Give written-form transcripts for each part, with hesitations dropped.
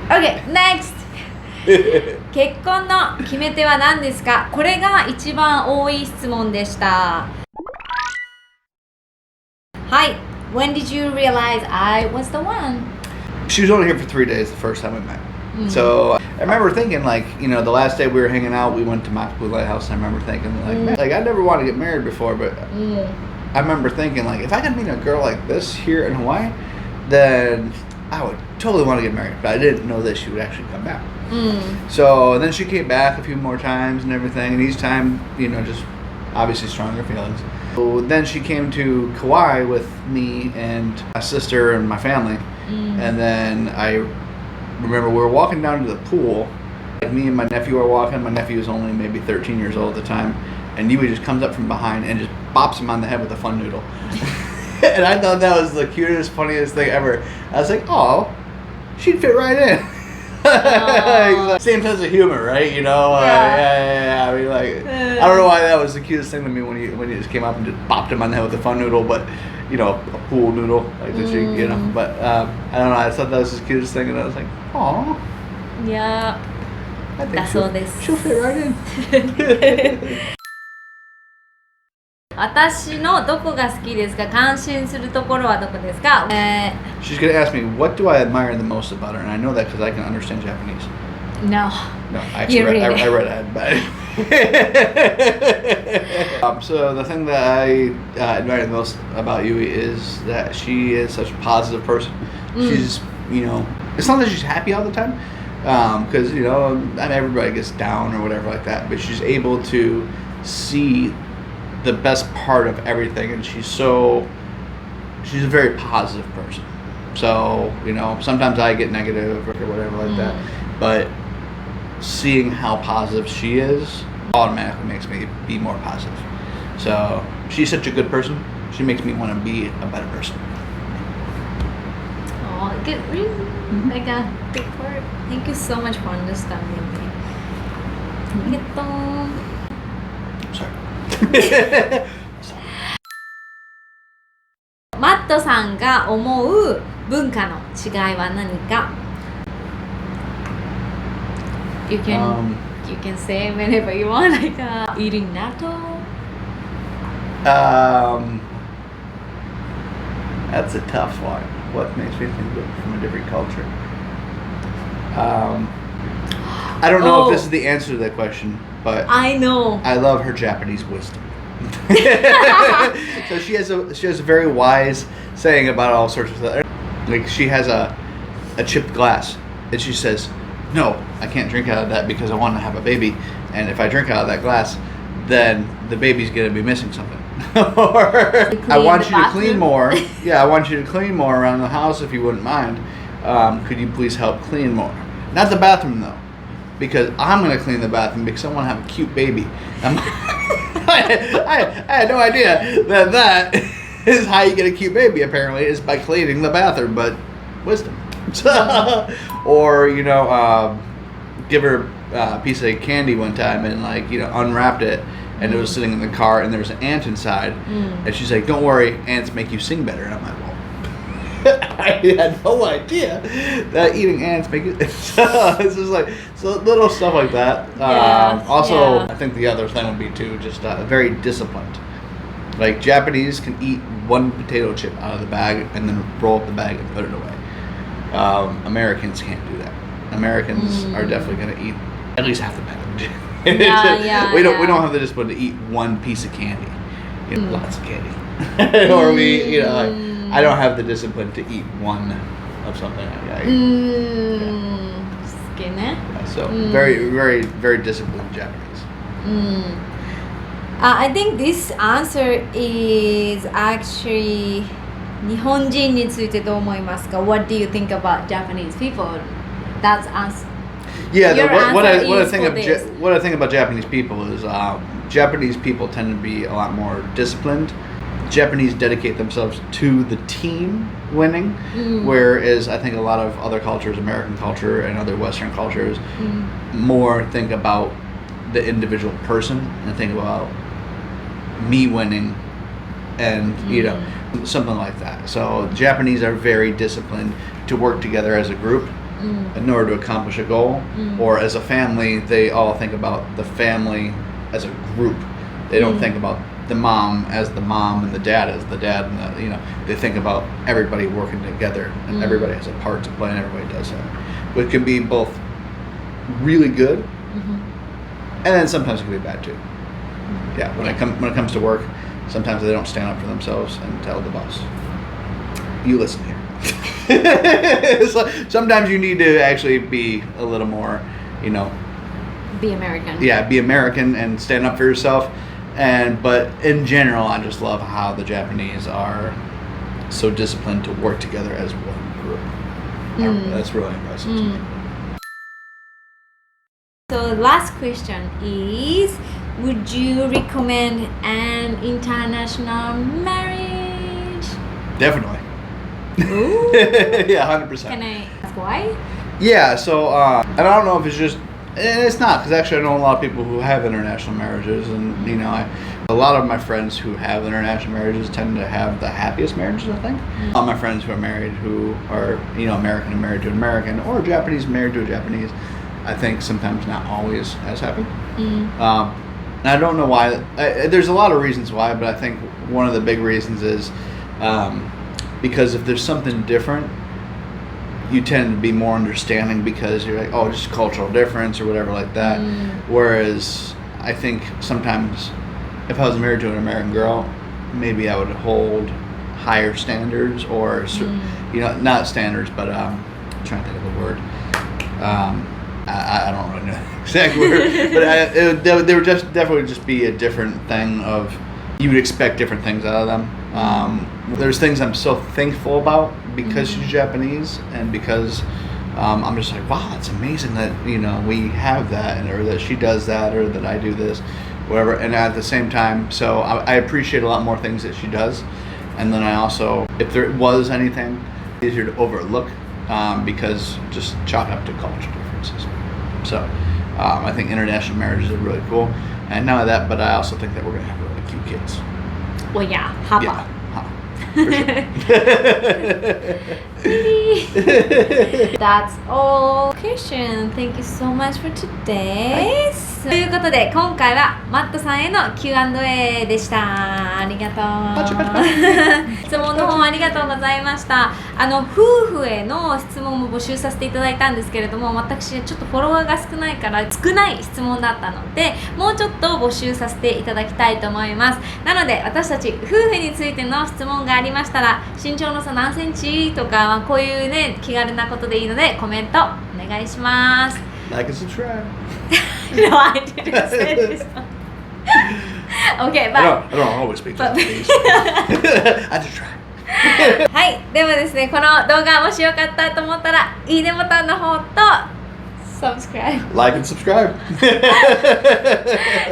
Okay, next! 結婚の決め手は何ですか？これが一番多い質問でした。はい。When did you realize I was the one? She was only here for 3 days the first time we met. So I remember thinking, like, you know, the last day we were hanging out, we went to Makapu Lighthouse, and I remember thinking, like, man, like I never wanted to get married before, but I remember thinking, like, if I could meet a girl like this here in Hawaii, then I would totally want to get married. But I didn't know that she would actually come back. So then she came back a few more times and everything, and each time, you know, just obviously stronger feelings. So then she came to Kauai with me and my sister and my family, and then I remember we were walking down to the pool. Like me and my nephew were walking. My nephew was only maybe 13 years old at the time, and Yui just comes up from behind and just bops him on the head with a fun noodle. And I thought that was the cutest, funniest thing ever. I was like, oh, she'd fit right in. Same sense of humor, right? You know? Yeah. I mean, like, I don't know why that was the cutest thing to me when he just came up and just bopped him on the head with a fun noodle, but, you know, a pool noodle, like that, you know. But I don't know. I thought that was the cutest thing, and I was like, aw. Yeah. I think she'll fit right in. 私のどこが好きですか？感心するところはどこですか？She's going to ask me, what do I admire the most about her? And I know that because I can understand Japanese. No. No, I read it. So the thing that I admire the most about Yui is that she is such a positive person. She's, you know, it's not that she's happy all the time, because, you know, not everybody gets down or whatever like that, but she's able to see the best part of everything, and she's a very positive person. So, you know, sometimes I get negative or whatever like that, but seeing how positive she is automatically makes me be more positive. So she's such a good person. She makes me want to be a better person. Oh, good reason. Like a big word. Thank you so much for understanding me. Sorry. マットさんが思う文化の違いは何か？ You can say whenever you want, like eating natto. That's a tough one. What makes me think of it from a different culture? I don't know if this is the answer to that question, but I know. I love her Japanese wisdom. So she has a very wise saying about all sorts of stuff. Like she has a chipped glass, and she says, "No, I can't drink out of that because I want to have a baby, and if I drink out of that glass, then the baby's gonna be missing something." Or I want you to clean more. Yeah, I want you to clean more around the house if you wouldn't mind. Could you please help clean more? Not the bathroom though, because I'm gonna clean the bathroom because I want to have a cute baby. I had no idea that is how you get a cute baby. Apparently, is by cleaning the bathroom. But wisdom. Or, you know, give her a piece of candy one time and, like, you know, unwrapped it, and it was sitting in the car, and there was an ant inside, and she's like, "Don't worry, ants make you sing better." And I'm like, well, I had no idea that eating ants make it. So it's just like little stuff like that. I think the other thing would be too just very disciplined. Like Japanese can eat one potato chip out of the bag and then roll up the bag and put it away. Americans can't do that. Americans are definitely going to eat at least half the bag. We don't have the discipline to eat one piece of candy. You know, lots of candy. Or we, you know, like, I don't have the discipline to eat one of something. So very, very, very disciplined Japanese. I think this answer is actually 日本人についてどう思いますか? What do you think about Japanese people? That's answer. Yeah, what I think about Japanese people is Japanese people tend to be a lot more disciplined. Japanese dedicate themselves to the team winning, whereas I think a lot of other cultures, American culture and other Western cultures, more think about the individual person and think about me winning and, you know, something like that. So Japanese are very disciplined to work together as a group in order to accomplish a goal, or as a family, they all think about the family as a group. They don't think about the mom as the mom and the dad as the dad, and they think about everybody working together, and everybody has a part to play, and everybody does that. But it can be both really good, and then sometimes it can be bad too. Yeah, when it comes to work, sometimes they don't stand up for themselves and tell the boss, "You listen here." So sometimes you need to actually be a little more, Be American. Yeah, be American and stand up for yourself. But in general, I just love how the Japanese are so disciplined to work together as one group. That's really impressive to me. So last question is, would you recommend an international marriage? Definitely. Ooh. Yeah, 100%. Can I ask why? Yeah, so and I don't know if it's just, and it's not, because actually I know a lot of people who have international marriages, and a lot of my friends who have international marriages tend to have the happiest marriages, I think. All my friends who are married, who are American and married to an American, or Japanese married to a Japanese, I think sometimes not always as happy. And I don't know why. There's a lot of reasons why, but I think one of the big reasons is because if there's something different, you tend to be more understanding, because you're like, oh, just cultural difference or whatever like that. Whereas I think sometimes if I was married to an American girl, maybe I would hold higher standards, or not standards, but I'm trying to think of the word. I don't really know the exact word, but there would definitely just be a different thing of, you would expect different things out of them. There's things I'm so thankful about because she's Japanese, and because I'm just like, wow, it's amazing that we have that, or that she does that, or that I do this, whatever. And at the same time, so I appreciate a lot more things that she does. And then I also, if there was anything, easier to overlook, because just chalk up to culture differences. So I think international marriages are really cool, and not only that, but I also think that we're gonna have really cute kids. Well, yeah, Hapa. Yeah, for sure. That's all question. Thank you so much for today. ということで、今回はマットさんへの Q&A でした。ありがとう。質問の方ありがとうございました。夫婦への質問も募集させていただいたんですけれども、私ちょっとフォロワーが少ないから少ない質問だったので、もうちょっと募集させていただきたいと思います。なので、私たち夫婦についての質問がありましたら、身長の差何センチとか、こういうね、気軽なことでいいのでコメントお願いします。Like and subscribe. No, I didn't say this one. Okay, but I don't always speak Japanese. I just try. はい、ではですね、この動画もしよかったと思ったら、いいねボタンの方と subscribe. Like and subscribe.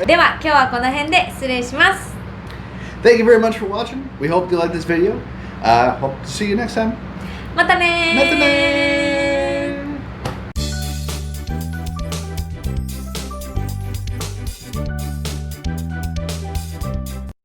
では、今日はこの辺で失礼します。Thank you very much for watching. We hope you like this video. Hope to see you next time. またねー。